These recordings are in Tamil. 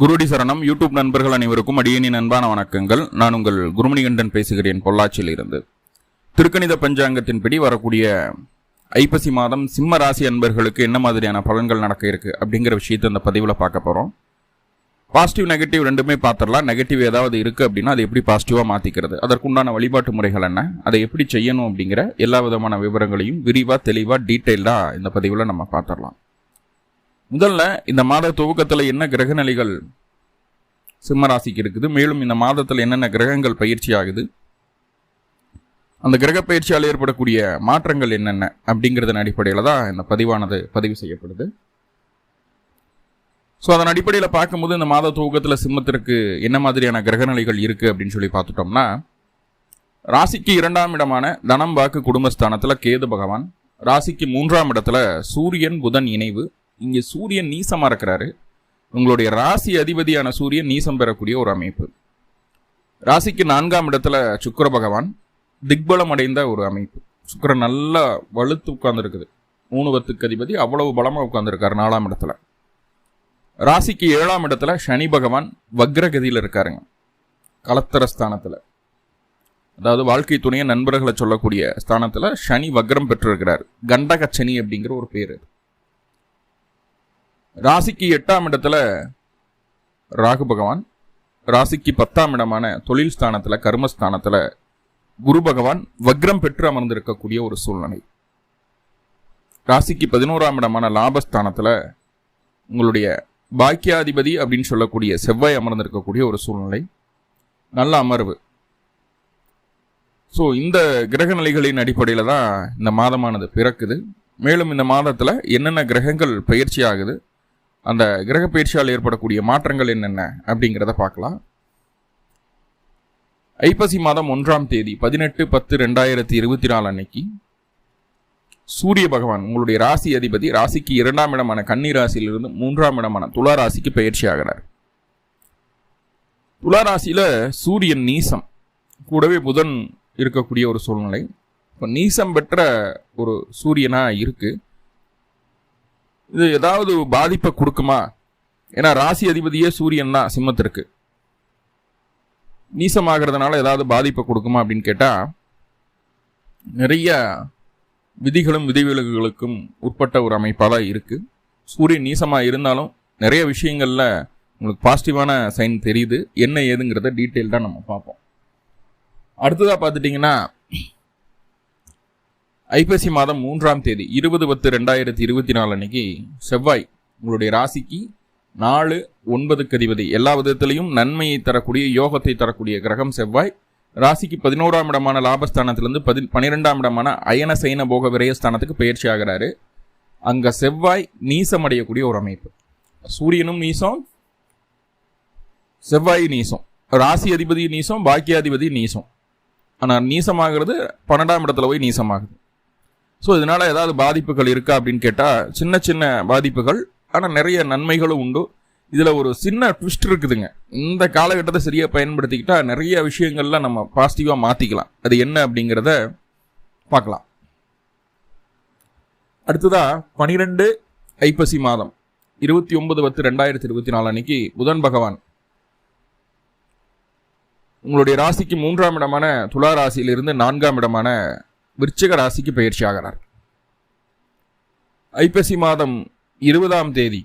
குருடி சரணம் யூடியூப் நண்பர்கள் அனைவருக்கும் அடியேனின் அன்பான வணக்கங்கள். நான் உங்கள் குருமணிகண்டன் பேசுகிறேன், பொள்ளாச்சியில் இருந்து. திருக்கணித பஞ்சாங்கத்தின்படி வரக்கூடிய ஐப்பசி மாதம் சிம்ம ராசி அன்பர்களுக்கு என்ன மாதிரியான பலன்கள் நடக்க இருக்கு அப்படிங்கிற விஷயத்தை இந்த பதிவில் பார்க்க போகிறோம். பாசிட்டிவ் நெகட்டிவ் ரெண்டுமே பார்த்துடலாம். நெகட்டிவ் ஏதாவது இருக்குது அப்படின்னா அதை எப்படி பாசிட்டிவாக மாற்றிக்கிறது, அதற்குண்டான வழிபாட்டு முறைகள் என்ன, அதை எப்படி செய்யணும் அப்படிங்கிற எல்லா விதமான விவரங்களையும் விரிவாக தெளிவாக டீட்டெயில்டாக இந்த பதிவில் நம்ம பார்த்துடலாம். முதல்ல இந்த மாத துவக்கத்தில் என்ன கிரக நிலைகள் சிம்மராசிக்கு இருக்குது, மேலும் இந்த மாதத்தில் என்னென்ன கிரகங்கள் பயிற்சி ஆகுது, அந்த கிரக பயிற்சியால் ஏற்படக்கூடிய மாற்றங்கள் என்னென்ன அப்படிங்கிறதன் அடிப்படையில் தான் இந்த பதிவானது பதிவு செய்யப்படுது. ஸோ அதன் அடிப்படையில் பார்க்கும்போது இந்த மாத துவக்கத்தில் சிம்மத்திற்கு என்ன மாதிரியான கிரக நிலைகள் இருக்குது அப்படின்னு சொல்லி பார்த்துட்டோம்னா, ராசிக்கு 2ஆம் இடமான தனம் வாக்கு குடும்பஸ்தானத்தில் கேது பகவான், ராசிக்கு 3ஆம் இடத்துல சூரியன் புதன் இணைவு. இங்கே சூரியன் நீசமாக இருக்கிறாரு. உங்களுடைய ராசி அதிபதியான சூரியன் நீசம் பெறக்கூடிய ஒரு அமைப்பு. ராசிக்கு 4ஆம் இடத்துல சுக்கிர பகவான் திக்பலம் அடைந்த ஒரு அமைப்பு. சுக்கிரன் நல்லா வலுத்து உட்கார்ந்துருக்குது. 3 அதிபதி அவ்வளவு பலமாக உட்கார்ந்துருக்காரு 4ஆம் இடத்துல. ராசிக்கு 7ஆம் இடத்துல சனி பகவான் வக்ரகதியில் இருக்காருங்க, கலத்தர ஸ்தானத்தில். அதாவது வாழ்க்கை துணைய நண்பர்களை சொல்லக்கூடிய ஸ்தானத்தில் சனி வக்ரம் பெற்றிருக்கிறார். கண்டக சனி அப்படிங்கிற ஒரு பேர். ராசிக்கு 8ஆம் இடத்துல ராகு பகவான், ராசிக்கு 10ஆம் இடமான தொழில் ஸ்தானத்தில் கர்மஸ்தானத்தில் குரு பகவான் வக்ரம் பெற்று அமர்ந்திருக்கக்கூடிய ஒரு சூழ்நிலை. ராசிக்கு 11ஆம் இடமான லாபஸ்தானத்தில் உங்களுடைய பாக்கியாதிபதி அப்படின்னு சொல்லக்கூடிய செவ்வாய் அமர்ந்திருக்கக்கூடிய ஒரு சூழ்நிலை, நல்ல அமர்வு. ஸோ இந்த கிரக நிலைகளின் அடிப்படையில் தான் இந்த மாதமானது பிறக்குது. மேலும் இந்த மாதத்தில் என்னென்ன கிரகங்கள் பயிற்சி ஆகுது, அந்த கிரக பயிற்சியால் ஏற்படக்கூடிய மாற்றங்கள் என்னென்ன அப்படிங்கிறத பார்க்கலாம். ஐப்பசி மாதம் 1ஆம் தேதி 18/10/2024 அன்னைக்கு சூரிய பகவான் உங்களுடைய ராசி அதிபதி ராசிக்கு 2ஆம் இடமான கன்னி ராசியிலிருந்து 3ஆம் இடமான துலா ராசிக்கு பயிற்சி ஆகிறார். துலா ராசியில சூரியன் நீசம், கூடவே புதன் இருக்கக்கூடிய ஒரு சூழ்நிலை. இப்போ நீசம் பெற்ற ஒரு சூரியனா இருக்கு. இது ஏதாவது பாதிப்பை கொடுக்குமா? ஏன்னா ராசி அதிபதியே சூரியன் தான் சிம்மத்திற்கு. நீசமாகிறதுனால ஏதாவது பாதிப்பை கொடுக்குமா அப்படின்னு கேட்டால், நிறைய விதிகளும் விதிவிலக்குகளுக்கும் உட்பட்ட ஒரு அமைப்பாக தான் இருக்குது. சூரியன் நீசமாக இருந்தாலும் நிறைய விஷயங்களில் உங்களுக்கு பாசிட்டிவான சைன் தெரியுது. என்ன ஏதுங்கிறத டீட்டெயில்டாக நம்ம பார்ப்போம். அடுத்ததாக பார்த்துட்டிங்கன்னா, ஐப்பசி மாதம் 3ஆம் தேதி 20/10/2024 அன்னைக்கு செவ்வாய் உங்களுடைய ராசிக்கு 4, 9 அதிபதி, எல்லா விதத்திலையும் நன்மையை தரக்கூடிய யோகத்தை தரக்கூடிய கிரகம் செவ்வாய் ராசிக்கு 11ஆம் இடமான லாபஸ்தானத்திலிருந்து 12ஆம் இடமான அயன சைன போக விரயஸ்தானத்துக்கு பயிற்சி ஆகிறாரு. அங்க செவ்வாய் நீசம் அடையக்கூடிய ஒரு அமைப்பு. சூரியனும் நீசம், செவ்வாய் நீசம், ராசி அதிபதி நீசம், பாக்கியாதிபதி நீசம். ஆனால் நீசமாகிறது 12ஆம் இடத்துல போய் நீசமாகுது. ஸோ இதனால ஏதாவது பாதிப்புகள் இருக்கா அப்படின்னு கேட்டால், சின்ன சின்ன பாதிப்புகள், ஆனால் நிறைய நன்மைகளும் உண்டு. இதில் ஒரு சின்ன ட்விஸ்ட் இருக்குதுங்க. இந்த காலகட்டத்தை சரியாக பயன்படுத்திக்கிட்டா நிறைய விஷயங்கள்லாம் நம்ம பாசிட்டிவாக மாற்றிக்கலாம். அது என்ன அப்படிங்கிறத பார்க்கலாம். அடுத்ததா 12 ஐப்பசி மாதம் 29/10/2024 அன்னைக்கு புதன் பகவான் உங்களுடைய ராசிக்கு 3ஆம் இடமான துலா ராசியிலிருந்து 4ஆம் இடமான விருச்சிக ராசிக்கு பயிற்சி ஆகிறார். ஐப்பசி மாதம் 20ஆம் தேதி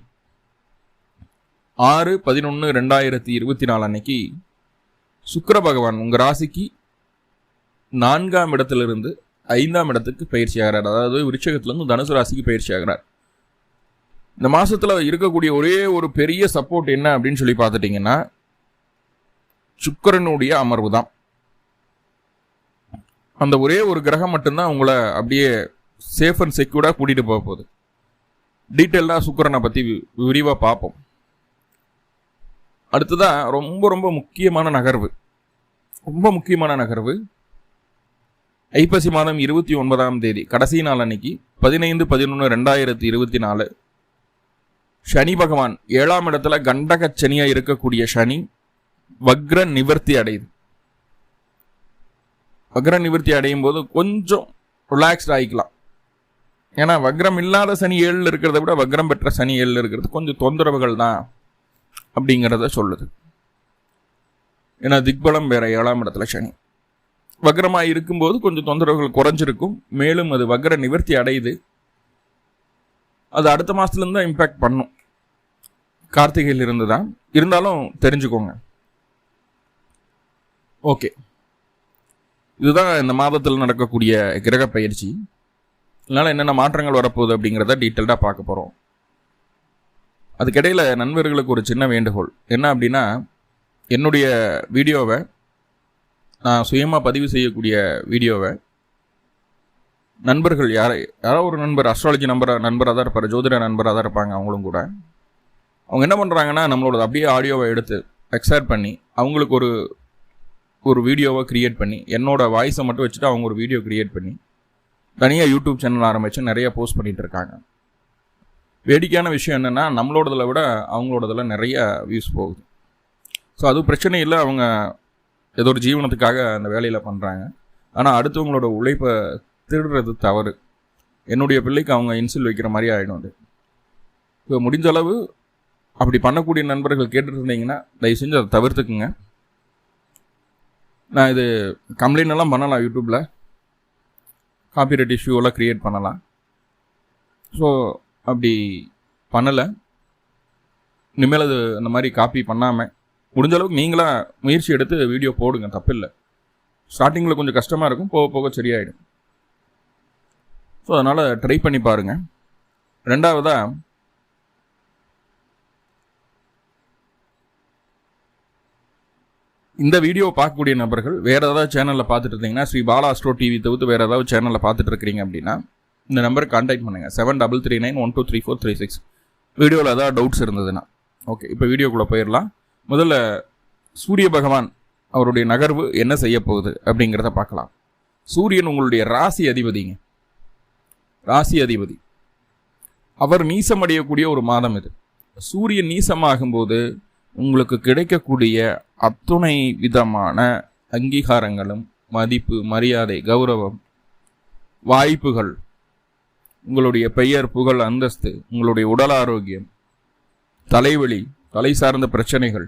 6/11/2024 அன்னைக்கு சுக்கிர பகவான் உங்க ராசிக்கு 4ஆம் இடத்திலிருந்து 5ஆம் இடத்துக்கு பயிற்சி ஆகிறார். அதாவது விருச்சிகத்திலிருந்து தனுசு ராசிக்கு பயிற்சி ஆகிறார். இந்த மாசத்துல இருக்கக்கூடிய ஒரே ஒரு பெரிய சப்போர்ட் என்ன அப்படின்னு சொல்லி பார்த்துட்டீங்கன்னா, சுக்கிரனுடைய அமர்வு தான். அந்த ஒரே ஒரு கிரகம் மட்டும்தான் உங்களை அப்படியே சேஃப் அண்ட் செக்யூர்டாக கூட்டிகிட்டு போக போகுது. டீட்டெயிலாக சுக்கிரனை பற்றி விரிவாக பார்ப்போம். அடுத்ததான் ரொம்ப ரொம்ப முக்கியமான நகர்வு ஐப்பசி மாதம் 29ஆம் தேதி கடைசி நாள் அன்னைக்கு 15/11/2024 சனி பகவான் 7ஆம் இடத்துல கண்டக சனியாக இருக்கக்கூடிய சனி வக்ர நிவர்த்தி அடையுது. வக்ர நிவர்த்தி அடையும் போது கொஞ்சம் ரிலாக்ஸ்ட் ஆகிக்கலாம். ஏன்னா வக்ரம் இல்லாத சனி 7 இருக்கிறத விட வக்ரம் பெற்ற சனி 7 இருக்கிறது கொஞ்சம் தொந்தரவுகள் தான் அப்படிங்கிறத சொல்லுது. ஏன்னா திக்பலம் வேற 7ஆம் இடத்துல சனி வக்ரமாக இருக்கும்போது கொஞ்சம் தொந்தரவுகள் குறைஞ்சிருக்கும். மேலும் அது வக்ர நிவர்த்தி அடையுது. அது அடுத்த மாதத்துலேருந்து தான் இம்பேக்ட் பண்ணும். கார்த்திகையில் இருந்து தான் இருந்தாலும் தெரிஞ்சுக்கோங்க. ஓகே, இதுதான் இந்த மாதத்தில் நடக்கக்கூடிய கிரக பயிற்சி. இதனால் என்னென்ன மாற்றங்கள் வரப்போகுது அப்படிங்கிறத டீட்டெயில்டாக பார்க்க போகிறோம். அதுக்கிடையில் நண்பர்களுக்கு ஒரு சின்ன வேண்டுகோள் என்ன அப்படின்னா, என்னுடைய வீடியோவை நான் சுயமாக பதிவு செய்யக்கூடிய வீடியோவை நண்பர்கள் யாரோ ஒரு நண்பர் அஸ்ட்ராலஜி நண்பராக தான் இருப்பார், ஜோதிட நண்பராக தான் இருப்பாங்க. அவங்களும் கூட அவங்க என்ன பண்ணுறாங்கன்னா, நம்மளோட அப்படியே ஆடியோவை எடுத்து எக்ஸ்ட்ராக்ட் பண்ணி அவங்களுக்கு ஒரு வீடியோவை க்ரியேட் பண்ணி என்னோடய வாய்ஸை மட்டும் வச்சுட்டு அவங்க ஒரு வீடியோ க்ரியேட் பண்ணி தனியாக யூடியூப் சேனல் ஆரம்பித்து நிறையா போஸ்ட் பண்ணிகிட்டு இருக்காங்க. வேடிக்கையான விஷயம் என்னென்னா, நம்மளோடதில் விட அவங்களோடதில் நிறைய வியூஸ் போகுது. ஸோ அது பிரச்சனை இல்லை, அவங்க ஏதோ ஒரு ஜீவனத்துக்காக அந்த வேலையில் பண்ணுறாங்க. ஆனால் அடுத்தவங்களோட உழைப்பை திருடுறது தவறு. என்னுடைய பிள்ளைக்கு அவங்க இன்சில் வைக்கிற மாதிரி ஆகிடும் அது. ஸோ முடிஞ்ச அளவு அப்படி பண்ணக்கூடிய நண்பர்கள் கேட்டுட்டு இருந்தீங்கன்னா தயவு செஞ்சு அதை தவிர்த்துக்குங்க. நான் இது கம்ப்ளைண்ட் எல்லாம் பண்ணலாம், யூடியூப்பில் காப்பிரைட் இஷ்யூவெல்லாம் க்ரியேட் பண்ணலாம். ஸோ அப்படி பண்ணலை. இனிமேல் அது அந்த மாதிரி காப்பி பண்ணாமல் முடிஞ்ச அளவுக்கு நீங்களாக முயற்சி எடுத்து வீடியோ போடுங்க, தப்பில்லை. ஸ்டார்டிங்கில் கொஞ்சம் கஷ்டமாக இருக்கும், போக போக சரியாயிடும். ஸோ அதனால் ட்ரை பண்ணி பாருங்கள். ரெண்டாவதாக, இந்த வீடியோவை பார்க்கக்கூடிய நபர்கள் வேறு ஏதாவது சேனலில் பார்த்துட்டு இருந்தீங்கன்னா, ஸ்ரீ பாலா அஸ்ட்ரோ டிவி தவிர்த்து வேறு ஏதாவது சேனலில் பார்த்துட்டு இருக்கிறீங்க அப்படின்னா இந்த நம்பருக்கு கான்டாக்ட் பண்ணுங்கள். 7339123436. வீடியோவில் ஏதாவது டவுட்ஸ் இருந்ததுன்னா. ஓகே, இப்போ வீடியோக்குள்ளே போயிடலாம். முதல்ல சூரிய பகவான் அவருடைய நகர்வு என்ன செய்ய போகுது அப்படிங்கிறத பார்க்கலாம். சூரியன் உங்களுடைய ராசி அதிபதிங்க. ராசி அதிபதி அவர் நீசமடையக்கூடிய ஒரு மாதம் இது. சூரியன் நீசமாகும்போது உங்களுக்கு கிடைக்கக்கூடிய அத்துணை விதமான அங்கீகாரங்களும் மதிப்பு, மரியாதை, கௌரவம், வாய்ப்புகள், உங்களுடைய பெயர், புகழ், அந்தஸ்து, உங்களுடைய உடல் ஆரோக்கியம், தலைவலி, தலை சார்ந்த பிரச்சனைகள்,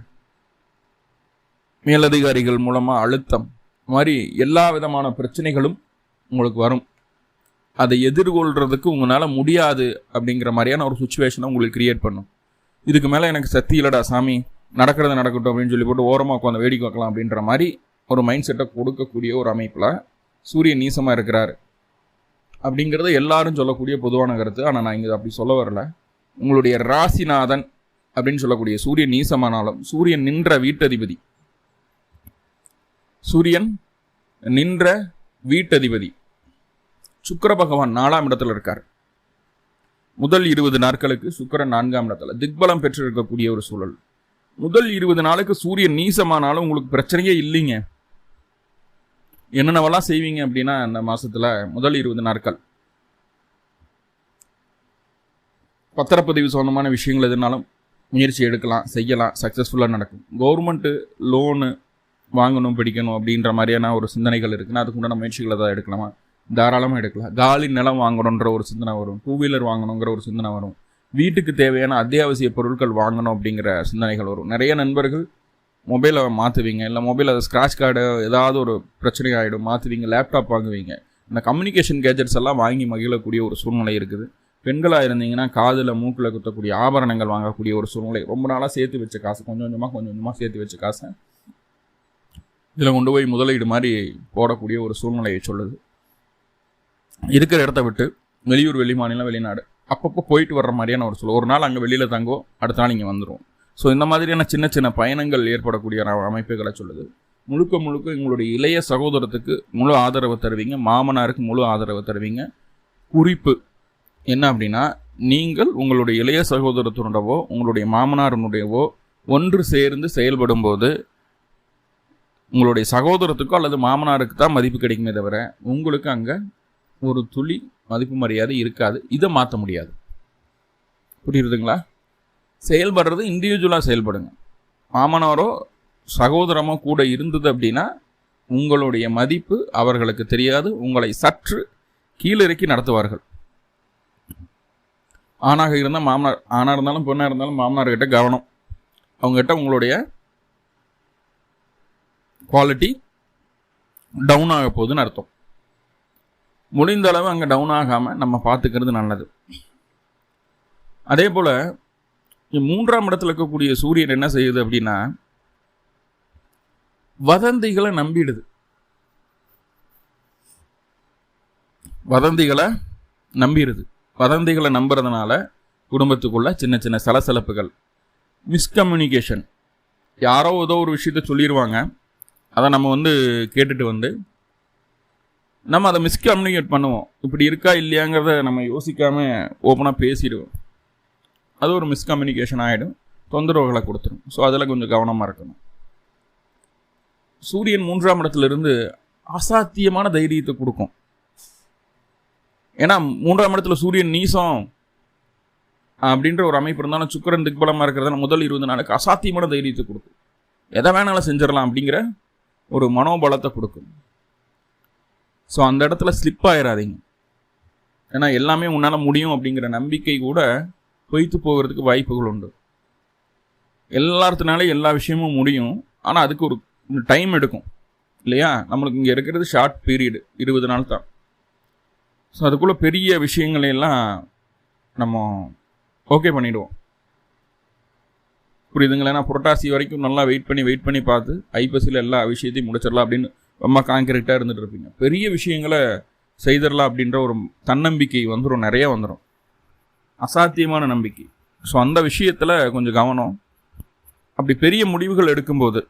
மேலதிகாரிகள் மூலமாக அழுத்தம், மாதிரி எல்லா விதமான பிரச்சனைகளும் உங்களுக்கு வரும். அதை எதிர்கொள்கிறதுக்கு உங்களால் முடியாது அப்படிங்கிற மாதிரியான ஒரு சுச்சுவேஷனை உங்களுக்கு கிரியேட் பண்ணும். இதுக்கு மேலே எனக்கு சக்தி இல்லைடா சாமி, நடக்கிறது நடக்கட்டும் அப்படின்னு சொல்லி போட்டு ஓரமாக உட்காந்து வேடிக்கை வைக்கலாம் அப்படின்ற மாதிரி ஒரு மைண்ட் செட்டை கொடுக்கக்கூடிய ஒரு அமைப்பில் சூரியன் நீசமாக இருக்கிறார் அப்படிங்கிறத எல்லாரும் சொல்லக்கூடிய பொதுவான கருத்து. ஆனால் நான் இங்கே அப்படி சொல்ல வரல. உங்களுடைய ராசிநாதன் அப்படின்னு சொல்லக்கூடிய சூரியன் நீசமானாலும் சூரியன் நின்ற வீட்டதிபதி, சூரியன் நின்ற வீட்டதிபதி சுக்கிர பகவான் 4ஆம் இடத்துல இருக்கார். முதல் 20 நாட்களுக்கு சுக்கிரன் 4ஆம் இடத்துல திக்பலம் பெற்று இருக்கக்கூடிய ஒரு சூழல். முதல் 20 நாளுக்கு சூரியன் நீசமானாலும் உங்களுக்கு பிரச்சனையே இல்லைங்க. என்னென்னவெல்லாம் செய்வீங்க அப்படின்னா, அந்த மாசத்துல முதல் 20 நாட்கள் பத்திரப்பதிவு சொந்தமான விஷயங்கள் எதுனாலும் முயற்சி எடுக்கலாம், செய்யலாம், சக்ஸஸ்ஃபுல்லாக நடக்கும். கவர்மெண்ட்டு லோனு வாங்கணும், பிடிக்கணும் அப்படின்ற மாதிரியான ஒரு சிந்தனைகள் இருக்குன்னா அதுக்கு உண்டான முயற்சிகள் ஏதாவது எடுக்கலாமா? தாராளமாக எடுக்கலாம். காலி நிலம் வாங்கணுன்ற ஒரு சிந்தனை வரும், 2 வீலர் வாங்கணுங்கிற ஒரு சிந்தனை வரும், வீட்டுக்கு தேவையான அத்தியாவசிய பொருட்கள் வாங்கணும் அப்படிங்கிற சிந்தனைகள் வரும். நிறைய நண்பர்கள் மொபைலை மாற்றுவீங்க, இல்லை மொபைல் அது ஸ்க்ராட்ச் கார்டு ஏதாவது ஒரு பிரச்சனை ஆகிடும், மாற்றுவீங்க, லேப்டாப் வாங்குவீங்க. இந்த கம்யூனிகேஷன் கேஜெட்ஸ் எல்லாம் வாங்கி மகிழக்கூடிய ஒரு சூழ்நிலை இருக்குது. பெண்களாக இருந்தீங்கன்னா காதில் மூக்கில் குத்தக்கூடிய ஆபரணங்கள் வாங்கக்கூடிய ஒரு சூழ்நிலை. ரொம்ப நாளாக சேர்த்து வச்ச காசு கொஞ்சம் கொஞ்சமாக சேர்த்து வச்ச காசை இதில் கொண்டு போய் முதலீடு மாதிரி போடக்கூடிய ஒரு சூழ்நிலையை சொல்லுது. இருக்கிற இடத்த விட்டு வெளியூர், வெளி மாநிலம், வெளிநாடு அப்பப்போ போயிட்டு வர்ற மாதிரியான ஒரு சூழல். ஒரு நாள் அங்கே வெளியில் தங்குவோம், அடுத்த நாள் இங்கே வந்துடும். ஸோ இந்த மாதிரியான சின்ன சின்ன பயணங்கள் ஏற்படக்கூடிய அமைப்புகளை சொல்லுது. முழுக்க முழுக்க உங்களுடைய இளைய சகோதரத்துக்கு முழு ஆதரவு தருவீங்க, மாமனாருக்கு முழு ஆதரவு தருவீங்க. குறிப்பு என்ன அப்படின்னா, நீங்கள் உங்களுடைய இளைய சகோதரத்தினுடவோ உங்களுடைய மாமனாருனுடையவோ ஒன்று சேர்ந்து செயல்படும் போது உங்களுடைய சகோதரத்துக்கோ அல்லது மாமனாருக்கு தான் மதிப்பு கிடைக்குமே தவிர உங்களுக்கு அங்கே ஒரு துளி மதிப்பு மரியாதை இருக்காது. இதை மாற்ற முடியாது. புரியுதுங்களா? செயல்படுறது இண்டிவிஜுவலாக செயல்படுங்க. மாமனாரோ சகோதரமோ கூட இருந்தது அப்படின்னா உங்களுடைய மதிப்பு அவர்களுக்கு தெரியாது. உங்களை சற்று கீழிறக்கி நடத்துவார்கள். ஆணாக இருந்தால் மாமனார், ஆணாக இருந்தாலும் பெண்ணாக இருந்தாலும் மாமனார்கிட்ட கவனம். அவங்ககிட்ட உங்களுடைய குவாலிட்டி டவுன் ஆக போகுதுன்னு அர்த்தம். முடிந்த அளவு அங்கே டவுன் ஆகாமல் நம்ம பார்த்துக்கிறது நல்லது. அதே போல் 3ஆம் இடத்துல இருக்கக்கூடிய சூரியன் என்ன செய்யுது அப்படின்னா, வதந்திகளை நம்பிடுது. வதந்திகளை நம்புறதுனால குடும்பத்துக்குள்ள சின்ன சின்ன சலசலப்புகள், மிஸ்கம்யூனிகேஷன். யாரோ ஏதோ ஒரு விஷயத்த சொல்லிடுவாங்க, அதை நம்ம கேட்டுட்டு நம்ம அதை மிஸ்கம்யூனிகேட் பண்ணுவோம். இப்படி இருக்கா இல்லையாங்கிறத நம்ம யோசிக்காமல் ஓப்பனாக பேசிடுவோம். அது ஒரு மிஸ்கம்யூனிகேஷன் ஆகிடும், தொந்தரவுகளை கொடுத்துரும். ஸோ அதில் கொஞ்சம் கவனமாக இருக்கணும். சூரியன் 3ஆம் இடத்துலேருந்து அசாத்தியமான தைரியத்தை கொடுக்கும். ஏன்னா 3ஆம் இடத்துல சூரியன் நீசம் அப்படின்ற ஒரு அமைப்பு இருந்தாலும் சுக்கிரன் திக்பலமாக இருக்கிறதுனால முதல் 20 நாளுக்கு அசாத்தியமான தைரியத்தை கொடுக்கும். எதை வேணாலும் செஞ்சிடலாம் அப்படிங்கிற ஒரு மனோபலத்தை கொடுக்கும். ஸோ அந்த இடத்துல ஸ்லிப் ஆயிடாதீங்க. ஏன்னா எல்லாமே உன்னால் முடியும் அப்படிங்கிற நம்பிக்கை கூட பொய்த்து போகிறதுக்கு வாய்ப்புகள் உண்டு. எல்லாத்தினாலே எல்லா விஷயமும் முடியும், ஆனால் அதுக்கு ஒரு டைம் எடுக்கும் இல்லையா? நம்மளுக்கு இங்கே இருக்கிறது ஷார்ட் பீரியடு, 20 நாள் தான். ஸோ அதுக்குள்ளே பெரிய விஷயங்களையெல்லாம் நம்ம ஓகே பண்ணிவிடுவோம். புரியுதுங்களா? நான் புரட்டாசி வரைக்கும் நல்லா வெயிட் பண்ணி பார்த்து ஐப்பசியில் எல்லா விஷயத்தையும் முடிச்சிடலாம் அப்படின்னு ரொம்ப கான்கிரீட்டாக இருந்துகிட்டு இருப்பீங்க. பெரிய விஷயங்களை செய்திடலாம் அப்படின்ற ஒரு தன்னம்பிக்கை நிறைய வந்துடும், அசாத்தியமான நம்பிக்கை. ஸோ அந்த விஷயத்தில் கொஞ்சம் கவனம். அப்படி பெரிய முடிவுகள் எடுக்கும்போது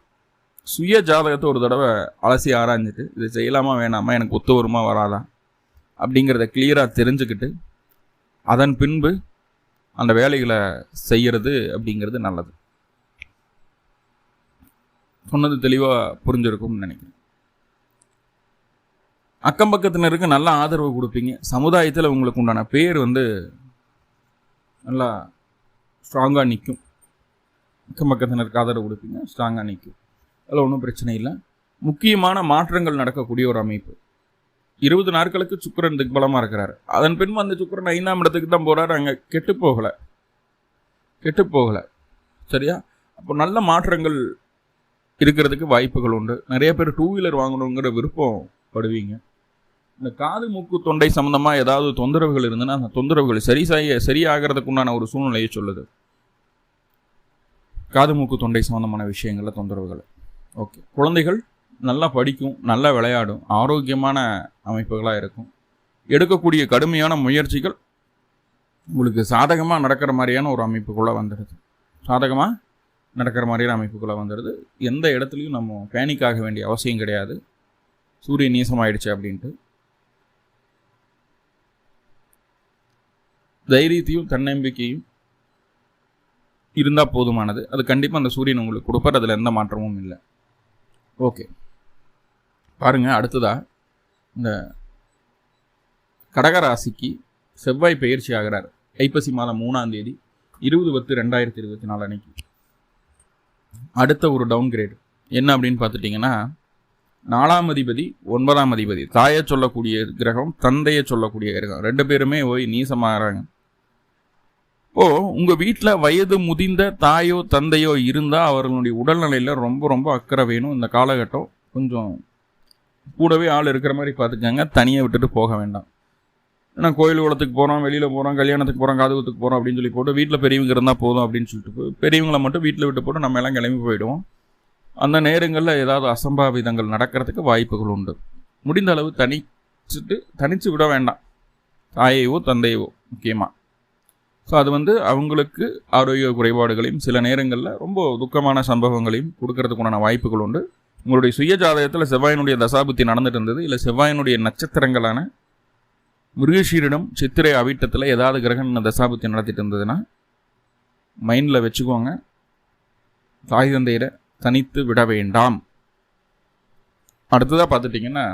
சுய ஜாதகத்தை ஒரு தடவை அலசி ஆராய்ஞ்சிட்டு இது செய்யலாமா வேணாமா, எனக்கு ஒத்து வருமா வராதா அப்படிங்கிறத கிளியராக தெரிஞ்சுக்கிட்டு அதன் பின்பு அந்த வேலைகளை செய்கிறது அப்படிங்கிறது நல்லது. சொன்னது தெளிவாக புரிஞ்சிருக்கும்னு நினைக்கிறேன். அக்கம் பக்கத்தினருக்கு நல்ல ஆதரவு கொடுப்பீங்க. சமுதாயத்தில் உங்களுக்கு உண்டான பேர் நல்லா ஸ்ட்ராங்காக நிற்கும். அக்கம் பக்கத்தினருக்கு ஆதரவு கொடுப்பீங்க, ஸ்ட்ராங்காக நிற்கும். அதில் ஒன்றும் பிரச்சனை இல்லை. முக்கியமான மாற்றங்கள் நடக்கக்கூடிய ஒரு அமைப்பு. 20 நாட்களுக்கு சுக்கிரன் திக்பலமாக இருக்கிறார். அதன் பின்பு அந்த சுக்கிரன் 5ஆம் இடத்துக்கு தான் போகிறார். அங்கே கெட்டு போகலை. சரியா? அப்போ நல்ல மாற்றங்கள் இருக்கிறதுக்கு வாய்ப்புகள் உண்டு. நிறைய பேர் 2 வீலர் வாங்கணுங்கிற விருப்பம் படுவீங்க. இந்த காது மூக்கு தொண்டை சம்மந்தமாக ஏதாவது தொந்தரவுகள் இருந்ததுன்னா அந்த தொந்தரவுகள் சரியாகிறதுக்கு உண்டான ஒரு சூழ்நிலையை சொல்லுது. காது மூக்கு தொண்டை சம்மந்தமான விஷயங்களில் தொந்தரவுகள். ஓகே, குழந்தைகள் நல்லா படிக்கும், நல்லா விளையாடும், ஆரோக்கியமான அமைப்புகளாக இருக்கும். எடுக்கக்கூடிய கடுமையான முயற்சிகள் உங்களுக்கு சாதகமாக நடக்கிற மாதிரியான ஒரு அமைப்புக்குள்ளே வந்துடுது. எந்த இடத்துலையும் நம்ம பேனிக் ஆக வேண்டிய அவசியம் கிடையாது. சூரியன் நீசமாயிடுச்சு அப்படின்ட்டு தைரியத்தையும் தன்னம்பிக்கையும் இருந்தால் போதுமானது. அது கண்டிப்பாக அந்த சூரியன் உங்களுக்கு கொடுப்பார். அதில் எந்த மாற்றமும் இல்லை. ஓகே, பாருங்கள். அடுத்ததாக இந்த கடகராசிக்கு செவ்வாய் பயிற்சி ஆகிறார் ஐப்பசி மாதம் 3ஆம் தேதி 20/10/2024 அன்னைக்கு. அடுத்த ஒரு டவுன் கிரேடு என்ன அப்படின்னு பார்த்துட்டிங்கன்னா, 4ஆம் அதிபதி 9ஆம் அதிபதி, தாயை சொல்லக்கூடிய கிரகம், தந்தையை சொல்லக்கூடிய கிரகம், 2 பேருமே போய் நீசமாகறாங்க. உங்கள் வீட்டில் வயது முதிர்ந்த தாயோ தந்தையோ இருந்தால் அவர்களுடைய உடல்நிலையில் ரொம்ப அக்கறை வேணும். இந்த காலகட்டம் கொஞ்சம் கூடவே ஆள் இருக்கிற மாதிரி பார்த்துக்கங்க. தனியாக விட்டுட்டு போக வேண்டாம். ஏன்னா கோயில் குளத்துக்கு போகிறோம், வெளியில் போகிறோம், கல்யாணத்துக்கு போகிறோம், காதுகுத்துக்கு போகிறோம் அப்படின்னு சொல்லி போட்டு வீட்டில் பெரியவங்க இருந்தால் போதும் அப்படின்னு சொல்லிட்டு பெரியவங்களை மட்டும் வீட்டில் விட்டு போட்டு நம்ம எல்லாம் கிளம்பி போயிடுவோம். அந்த நேரங்களில் ஏதாவது அசம்பாவிதங்கள் நடக்கிறதுக்கு வாய்ப்புகள் உண்டு. முடிந்த அளவு தனிச்சு விட வேண்டாம், தாயையோ தந்தையோ முக்கியமாக. ஸோ அது அவங்களுக்கு ஆரோக்கிய குறைபாடுகளையும் சில நேரங்களில் ரொம்ப துக்கமான சம்பவங்களையும் கொடுக்கறதுக்குண்டான வாய்ப்புகள் உண்டு. உங்களுடைய சுய ஜாதகத்தில் செவ்வாயினுடைய தசாபுத்தி நடந்துட்டு இருந்தது, இல்லை செவ்வாயினுடைய நட்சத்திரங்களான மிருகஷீரிடம், சித்திரை, அவிட்டத்தில் ஏதாவது கிரகண தசாபுத்தி நடத்திட்டு இருந்ததுன்னா மைண்டில் வச்சுக்கோங்க, தாய் தந்தையரை தனித்து விட வேண்டாம். அடுத்ததாக பார்த்துட்டிங்கன்னா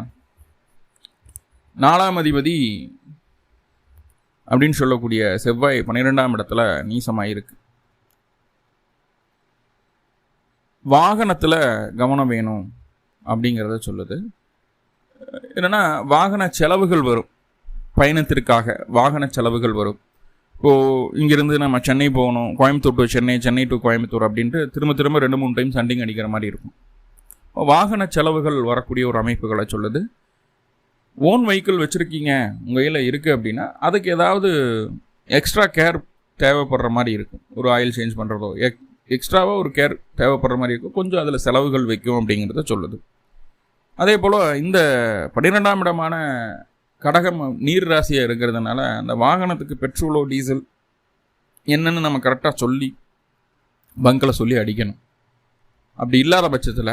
4ஆம் அதிபதி அப்படின்னு சொல்லக்கூடிய செவ்வாய் 12ஆம் இடத்துல நீசமாயிருக்கு. வாகனத்தில் கவனம் வேணும் அப்படிங்கிறத சொல்லுது. என்னென்னா வாகன செலவுகள் வரும், பயணத்திற்காக வாகன செலவுகள் வரும். இப்போது இங்கேருந்து நம்ம சென்னை போகணும், கோயம்புத்தூர் டு சென்னை, சென்னை டு கோயம்புத்தூர் அப்படின்ட்டு திரும்ப திரும்ப 2-3 டைம் சண்டிங் அடிக்கிற மாதிரி இருக்கும். வாகன செலவுகள் வரக்கூடிய ஒரு அமைப்புகளை சொல்லுது. ஓன் வெஹிக்கிள் வச்சுருக்கீங்க, உங்கள் கையில் இருக்குது அப்படின்னா அதுக்கு ஏதாவது எக்ஸ்ட்ரா கேர் தேவைப்படுற மாதிரி இருக்கும். ஒரு ஆயில் சேஞ்ச் பண்ணுறதோ எக்ஸ்ட்ராவாக ஒரு கேர் தேவைப்படுற மாதிரி இருக்கும். கொஞ்சம் அதில் செலவுகள் வைக்கும் அப்படிங்கிறத சொல்லுது. அதே போல் இந்த 12ஆம் இடமான கடகம் நீர் ராசியாக இருக்கிறதுனால அந்த வாகனத்துக்கு பெட்ரோலோ டீசல் என்னென்னு நம்ம கரெக்டாக சொல்லி பங்கில் சொல்லி அடிக்கணும். அப்படி இல்லாத பட்சத்தில்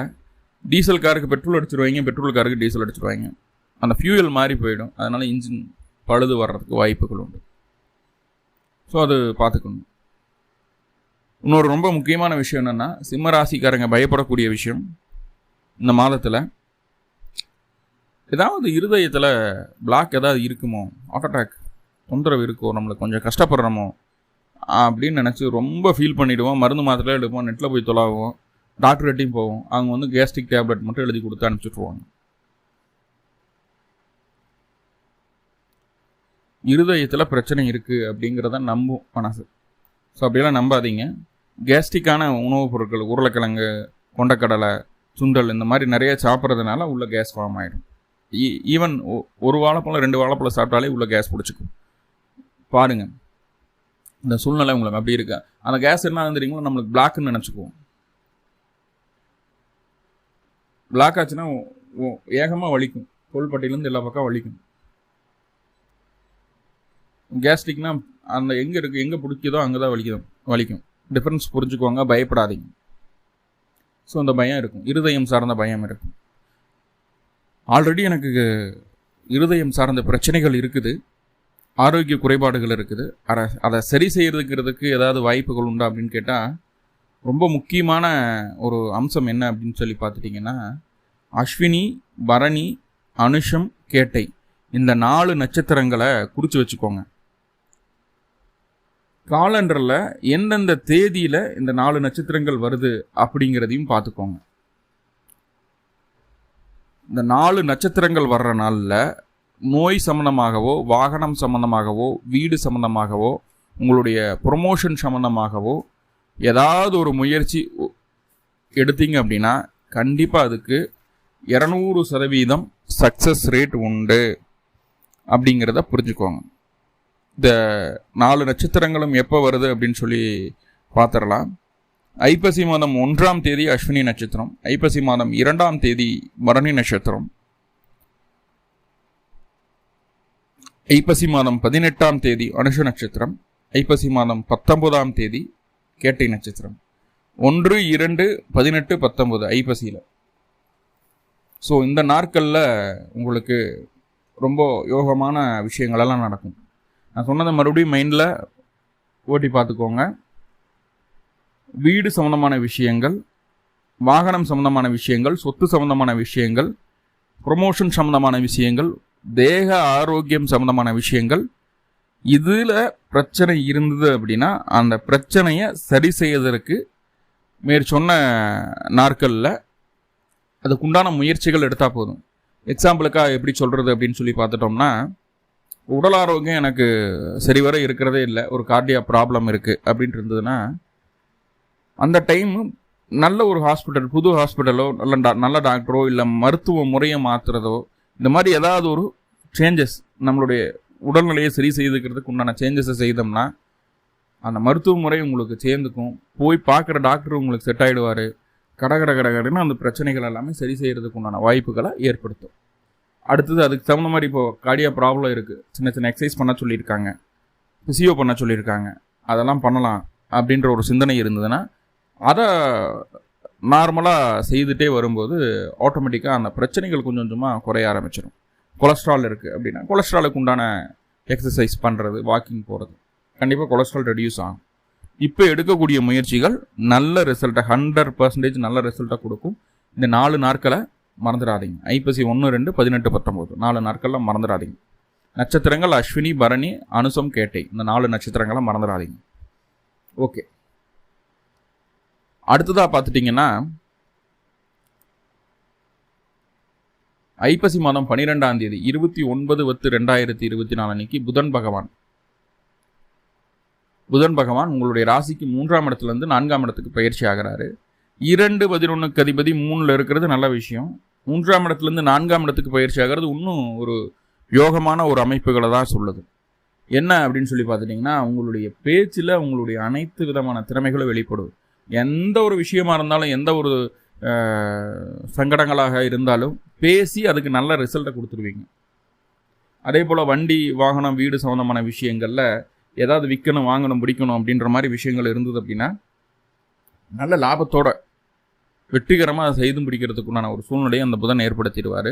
டீசல் காருக்கு பெட்ரோல் அடிச்சிடுவாங்க, பெட்ரோல் காருக்கு டீசல் அடிச்சிடுவாங்க. அந்த ஃபியூயல் மாறி போயிடும். அதனால் இன்ஜின் பழுது வர்றதுக்கு வாய்ப்புகள் உண்டு. ஸோ அது பார்த்துக்கணும். இன்னொரு ரொம்ப முக்கியமான விஷயம் என்னென்னா, சிம்ம ராசிக்காரங்க பயப்படக்கூடிய விஷயம், இந்த மாதத்தில் ஏதாவது இருதயத்தில் பிளாக் ஏதாவது இருக்குமோ, ஹார்ட் அட்டாக் தொந்தரவு இருக்கோ, நம்மளுக்கு கொஞ்சம் கஷ்டப்படுறோமோ அப்படின்னு நினச்சி ரொம்ப ஃபீல் பண்ணிவிடுவோம். மருந்து மாத்திரை எடுப்போம், நெட்டில் போய் தொலாவோம், டாக்டர்கிட்டையும் போவோம். அவங்க வந்து கேஸ்ட்ரிக் டேப்லெட் மட்டும் எழுதி கொடுத்து அனுப்பிச்சுட்ருவாங்க. இருதயத்தில் பிரச்சனை இருக்குது அப்படிங்கிறத நம்பும் மனசு. ஸோ அப்படியெல்லாம் நம்பாதீங்க. கேஸ்ட்ரிக்கான உணவுப் பொருட்கள், உருளைக்கிழங்கு, கொண்டக்கடலை, சுண்டல் இந்த மாதிரி நிறைய சாப்பிட்றதுனால உள்ள கேஸ் ஃபார்ம் ஆகிடும். ஈவன் ஒரு வாழைப்பழம் 2 வாழைப்பழம் சாப்பிட்டாலே உள்ள கேஸ் பிடிச்சிக்கும். பாருங்கள், இந்த சூழ்நிலை உங்களுக்கு அப்படி இருக்கா. அந்த கேஸ் என்ன தெரியுங்களோ, நம்மளுக்கு பிளாக்குன்னு நினச்சிக்குவோம். பிளாக் ஆச்சுன்னா ஏகமாக வலிக்கும், தோள்பட்டையிலேருந்து எல்லா பக்கம் வலிக்கும். கேஸ்ட்ரிக்னா அந்த எங்கே இருக்குது, எங்கே பிடிக்குதோ அங்கே தான் வலிக்கும். டிஃப்ரென்ஸ் புரிஞ்சுக்கோங்க, பயப்படாதீங்க. ஸோ அந்த பயம் இருக்கும், இருதயம் சார்ந்த பயம் இருக்கும். ஆல்ரெடி எனக்கு இருதயம் சார்ந்த பிரச்சனைகள் இருக்குது, ஆரோக்கிய குறைபாடுகள் இருக்குது. அதை சரி செய்கிறதுக்கு ஏதாவது வாய்ப்புகள் உண்டா அப்படின்னு கேட்டால், ரொம்ப முக்கியமான ஒரு அம்சம் என்ன அப்படின்னு சொல்லி பார்த்துட்டிங்கன்னா, அஸ்வினி, பரணி, அனுஷம், கேட்டை இந்த 4 நட்சத்திரங்களை குறித்து வச்சுக்கோங்க. காலண்டரில் எந்தெந்த தேதியில் இந்த 4 நட்சத்திரங்கள் வருது அப்படிங்கிறதையும் பார்த்துக்கோங்க. இந்த 4 நட்சத்திரங்கள் வர்ற நாளில் நோய் சம்மந்தமாகவோ, வாகனம் சம்மந்தமாகவோ, வீடு சம்மந்தமாகவோ, உங்களுடைய ப்ரொமோஷன் சம்மந்தமாகவோ ஏதாவது ஒரு முயற்சி எடுத்தீங்க அப்படின்னா கண்டிப்பாக அதுக்கு 200% சக்ஸஸ் ரேட் உண்டு அப்படிங்கிறத புரிஞ்சுக்கோங்க. இந்த 4 நட்சத்திரங்களும் எப்போ வருது அப்படின்னு சொல்லி பார்த்துடலாம். ஐப்பசி மாதம் 1ஆம் தேதி அஸ்வினி நட்சத்திரம், ஐப்பசி மாதம் 2ஆம் தேதி பரணி நட்சத்திரம், ஐப்பசி மாதம் 18ஆம் தேதி அனுஷ நட்சத்திரம், ஐப்பசி மாதம் 19ஆம் தேதி கேட்டை நட்சத்திரம். 1, 2, 18, 19 ஐப்பசியில். ஸோ இந்த நாட்களில் உங்களுக்கு ரொம்ப யோகமான விஷயங்களெல்லாம் நடக்கும். நான் சொன்னதை மறுபடியும் மைண்டில் ஓட்டி பார்த்துக்கோங்க. வீடு சம்மந்தமான விஷயங்கள், வாகனம் சம்மந்தமான விஷயங்கள், சொத்து சம்மந்தமான விஷயங்கள், ப்ரொமோஷன் சம்மந்தமான விஷயங்கள், தேக ஆரோக்கியம் சம்மந்தமான விஷயங்கள், இதில் பிரச்சனை இருந்தது அப்படின்னா அந்த பிரச்சனையை சரி செய்வதற்கு மேற்சொன்ன நாட்களில் அதுக்குண்டான முயற்சிகள் எடுத்தால் போதும். எக்ஸாம்பிளுக்காக எப்படி சொல்கிறது அப்படின்னு சொல்லி பார்த்துட்டோம்னா, உடல் ஆரோக்கியம் எனக்கு சரிவர இருக்கிறதே இல்லை, ஒரு கார்டியா ப்ராப்ளம் இருக்குது அப்படின்ட்டு இருந்ததுன்னா அந்த டைமு நல்ல ஒரு ஹாஸ்பிட்டல், புது ஹாஸ்பிட்டலோ, நல்ல டாக்டரோ இல்லை மருத்துவ முறையை மாற்றுறதோ, இந்த மாதிரி ஏதாவது ஒரு சேஞ்சஸ் நம்மளுடைய உடல்நிலையை சரி செய்துக்கிறதுக்கு உண்டான சேஞ்சஸை செய்தோம்னா அந்த மருத்துவ முறை உங்களுக்கு சேர்ந்துக்கும். போய் பார்க்குற டாக்டர் உங்களுக்கு செட் ஆகிடுவார். கடகடன்னு அந்த பிரச்சனைகள் எல்லாமே சரி செய்கிறதுக்கு உண்டான வாய்ப்புகளை ஏற்படுத்தும். அடுத்தது அதுக்கு தகுந்த மாதிரி இப்போது கார்டியா ப்ராப்ளம் இருக்குது, சின்ன சின்ன எக்ஸசைஸ் பண்ண சொல்லியிருக்காங்க, பிசியோ பண்ண சொல்லியிருக்காங்க, அதெல்லாம் பண்ணலாம் அப்படின்ற ஒரு சிந்தனை இருந்ததுன்னா அதை நார்மலாக செய்துகிட்டே வரும்போது ஆட்டோமேட்டிக்காக அந்த பிரச்சனைகள் கொஞ்சம் கொஞ்சமாக குறைய ஆரம்பிச்சிடும். கொலஸ்ட்ரால் இருக்குது அப்படின்னா கொலஸ்ட்ராலுக்கு உண்டான எக்ஸசைஸ் பண்ணுறது, வாக்கிங் போகிறது, கண்டிப்பாக கொலஸ்ட்ரால் ரெடியூஸ் ஆகும். இப்போ எடுக்கக்கூடிய முயற்சிகள் நல்ல ரிசல்ட்டை 100% நல்ல ரிசல்ட்டை கொடுக்கும். இந்த 4 நாட்களை மறந்துடாதீங்க. ஐப்பசி 1, 2, 18, 19 4 நாட்களில் மறந்துடாதீங்க. நட்சத்திரங்கள் அஸ்வினி, பரணி, அனுசம், கேட்டை இந்த 4 நட்சத்திரங்களை மறந்துடாதீங்க. ஓகே, அடுத்ததாக பார்த்துட்டிங்கன்னா ஐப்பசி மாதம் 12ஆம் தேதி 29/10/2024 அன்னைக்கு புதன் பகவான் புதன் பகவான் உங்களுடைய ராசிக்கு 3ஆம் இடத்துலேருந்து 4ஆம் இடத்துக்கு பயிற்சி ஆகிறாரு. 2-11க்கு அதிபதி 3ல் இருக்கிறது நல்ல விஷயம். 3ஆம் இடத்துலேருந்து 4ஆம் இடத்துக்கு பயிற்சி ஆகிறது இன்னும் ஒரு யோகமான ஒரு அமைப்புகளை தான் சொல்லுது. என்ன அப்படின்னு சொல்லி பார்த்துட்டிங்கன்னா, உங்களுடைய பேச்சில் உங்களுடைய அனைத்து விதமான திறமைகளும் வெளிப்படும். எந்த ஒரு விஷயமா இருந்தாலும், எந்த ஒரு சங்கடங்களாக இருந்தாலும் பேசி அதுக்கு நல்ல ரிசல்ட்டை கொடுத்துருவீங்க. அதே போல் வண்டி வாகனம் வீடு சம்மந்தமான விஷயங்களில் ஏதாவது விற்கணும் வாங்கணும் பிடிக்கணும் அப்படின்ற மாதிரி விஷயங்கள் இருந்தது அப்படின்னா நல்ல லாபத்தோட வெற்றிகரமாக அதை செய்து பிடிக்கிறதுக்குண்டான ஒரு சூழ்நிலையை அந்த புதன் ஏற்படுத்திடுவார்.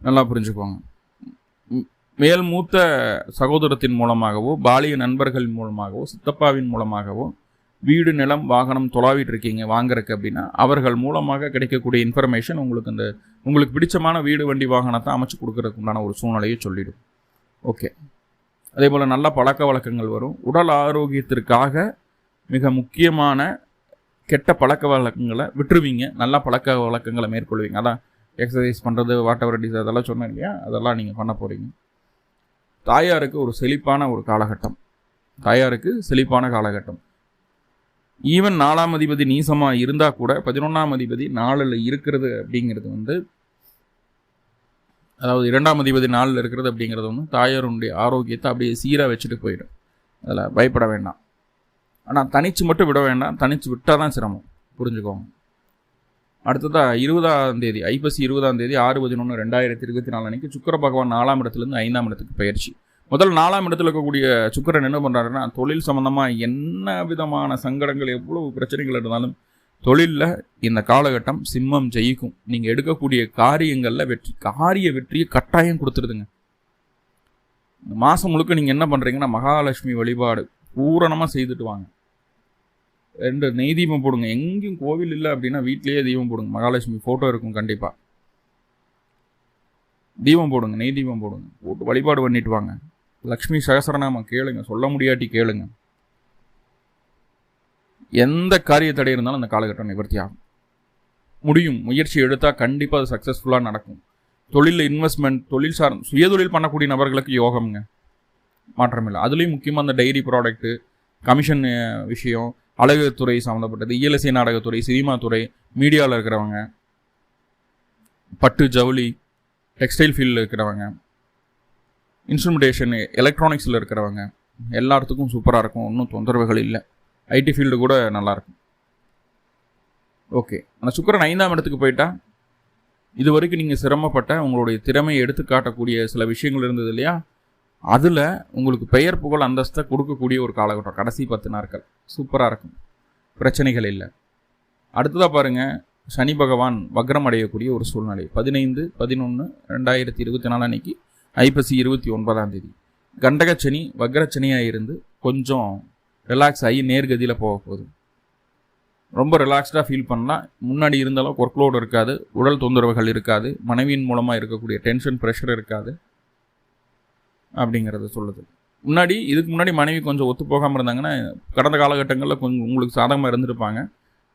நல்லா புரிஞ்சுக்கோங்க. மேல் மூத்த சகோதரத்தின் மூலமாகவோ, பாலிய நண்பர்கள் மூலமாகவோ, சித்தப்பாவின் மூலமாகவோ வீடு நிலம் வாகனம் தொலாவிட்டு இருக்கீங்க வாங்குறதுக்கு அப்படின்னா அவர்கள் மூலமாக கிடைக்கக்கூடிய இன்ஃபர்மேஷன் உங்களுக்கு பிடிச்சமான வீடு வண்டி வாகனத்தை அமைச்சு கொடுக்கறதுக்கு உண்டான ஒரு சூழ்நிலையை சொல்லிடும். ஓகே. அதே போல் நல்ல பழக்க வழக்கங்கள் வரும். உடல் ஆரோக்கியத்திற்காக மிக முக்கியமான கெட்ட பழக்க வழக்கங்களை விட்டுருவீங்க. நல்ல பழக்க வழக்கங்களை மேற்கொள்வீங்க. அதான் எக்ஸசைஸ் பண்ணுறது, வாட்டவர் டிஸ் அதெல்லாம் சொன்னேன் இல்லையா, அதெல்லாம் நீங்கள் பண்ண போகிறீங்க. தாயாருக்கு ஒரு செழிப்பான ஒரு காலகட்டம். ஈவன் 4ஆம் அதிபதி நீசமாக இருந்தால் கூட 11ஆம் அதிபதி 4ல் இருக்கிறது அப்படிங்கிறது அதாவது 2ஆம் அதிபதி 4ல் இருக்கிறது அப்படிங்கிறது தாயாருடைய ஆரோக்கியத்தை அப்படியே சீராக வச்சுட்டு போயிடும். அதில் பயப்பட வேண்டாம். ஆனால் தனிச்சு மட்டும் விட வேண்டாம். தனிச்சு விட்டால் தான் சிரமம், புரிஞ்சுக்கோங்க. அடுத்ததாக 20ஆம் தேதி ஐப்பசி 20ஆம் தேதி 6/11/2024 அன்றைக்கி சுக்கிர பகவான் 4ஆம் இடத்துலேருந்து 5ஆம் இடத்துக்கு பயிற்சி. முதல் 4ஆம் இடத்துல இருக்கக்கூடிய சுக்கிரன் என்ன பண்ணுறாருன்னா, தொழில் சம்மந்தமாக என்ன விதமான சங்கடங்கள் எவ்வளவு பிரச்சனைகள் இருந்தாலும் தொழிலில் இந்த காலகட்டம் சிம்மம் ஜெயிக்கும். நீங்கள் எடுக்கக்கூடிய காரியங்களில் வெற்றியை கட்டாயம் கொடுத்துருதுங்க. இந்த மாதம் முழுக்க நீங்கள் என்ன பண்ணுறீங்கன்னா, மகாலட்சுமி வழிபாடு பூரணமாக செய்துட்டு வாங்க. 2 நெய் தீபம் போடுங்க. எங்கேயும் கோவில் இல்லை அப்படின்னா வீட்லேயே தீபம் போடுங்க. மகாலட்சுமி ஃபோட்டோ இருக்கும், கண்டிப்பாக தீபம் போடுங்க, நெய் தீபம் போடுங்க, போட்டு வழிபாடு பண்ணிட்டு வாங்க. லக்ஷ்மி சகசரநாமம் கேளுங்க, சொல்ல முடியாட்டி கேளுங்க. எந்த காரிய தடை இருந்தாலும் அந்த காலகட்டம் நிவர்த்தி ஆகும், முடியும். முயற்சி எடுத்தால் கண்டிப்பாக அது சக்ஸஸ்ஃபுல்லாக நடக்கும். தொழிலில் இன்வெஸ்ட்மெண்ட், சுயதொழில் பண்ணக்கூடிய நபர்களுக்கு யோகம்ங்க, மாற்றமில்லை. அதுலேயும் முக்கியமாக அந்த டைரி ப்ராடக்ட்டு, கமிஷன் விஷயம், அழகுத்துறை சம்மந்தப்பட்டது, இயலிசை நாடகத்துறை, சினிமா துறை, மீடியாவில் இருக்கிறவங்க, பட்டு ஜவுளி, டெக்ஸ்டைல் ஃபீல்டில் இருக்கிறவங்க, இன்ஸ்ட்ருமெண்டேஷன் எலக்ட்ரானிக்ஸில் இருக்கிறவங்க எல்லாத்துக்கும் சூப்பராக இருக்கும். ஒன்றும் தொந்தரவுகள் இல்லை. ஐடி ஃபீல்டு கூட நல்லாயிருக்கும். ஓகே. அந்த சுக்கிரன் 5ஆம் இடத்துக்கு போயிட்டா இது வரைக்கும் நீங்கள் சிரமப்பட்ட உங்களுடைய திறமையை எடுத்து காட்டக்கூடிய சில விஷயங்கள் இருந்தது இல்லையா, அதில் உங்களுக்கு பெயர் புகழ் அந்தஸ்தை கொடுக்கக்கூடிய ஒரு காலகட்டம். கடைசி 10 நாட்கள் சூப்பராக இருக்கும், பிரச்சனைகள் இல்லை. அடுத்ததாக பாருங்கள், சனி பகவான் வக்ரம் அடையக்கூடிய ஒரு சூழ்நிலை. 15/11/2024 அன்னைக்கு ஐப்பசி 29ஆம் தேதி கண்டகச்சனி வக்ரச்சனியாக இருந்து கொஞ்சம் ரிலாக்ஸ் ஆகி நேர்கதியில் போக போகுது. ரொம்ப ரிலாக்ஸ்டாக ஃபீல் பண்ணலாம். முன்னாடி இருந்தாலும் ஒர்க் லோடு இருக்காது, உடல் தொந்தரவுகள் இருக்காது, மனைவியின் மூலமாக இருக்கக்கூடிய டென்ஷன் ப்ரெஷர் இருக்காது அப்படிங்கிறத சொல்லுது. இதுக்கு முன்னாடி மனைவி கொஞ்சம் ஒத்து போகாமல் இருந்தாங்கன்னா கடந்த காலகட்டங்களில் கொஞ்சம் உங்களுக்கு சாதகமாக இருந்திருப்பாங்க.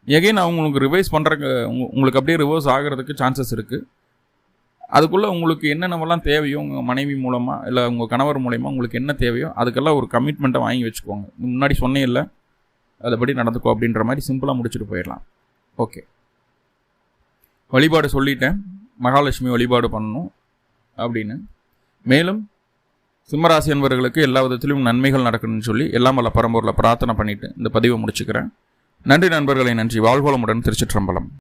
எகைன் அவங்களுக்கு ரிவைஸ் பண்ணுறக்கு உங்களுக்கு அப்படியே ரிவர்ஸ் ஆகிறதுக்கு சான்சஸ் இருக்குது. அதுக்குள்ளே உங்களுக்கு என்னென்னவெல்லாம் தேவையோ உங்கள் மனைவி மூலமாக இல்லை உங்கள் கணவர் மூலயமா உங்களுக்கு என்ன தேவையோ அதுக்கெல்லாம் ஒரு கமிட்மெண்ட்டை வாங்கி வச்சுக்கோங்க. முன்னாடி சொன்னே இல்லை, அதைப்படி நடந்துக்கோ அப்படின்ற மாதிரி சிம்பிளாக முடிச்சுட்டு போயிடலாம். ஓகே. வழிபாடு சொல்லிட்டேன், மகாலட்சுமி வழிபாடு பண்ணணும் அப்படின்னு. மேலும் சிம்மராசி அன்பர்களுக்கு எல்லா விதத்திலும் நன்மைகள் நடக்கணும்னு சொல்லி எல்லாம் வல்ல பரம்பொருளை பிரார்த்தனை பண்ணிவிட்டு இந்த பதிவை முடிச்சுக்கிறேன். நன்றி நண்பர்களை, நன்றி. வாழ்வளமுடன். திருச்சிற்றம்பலம்.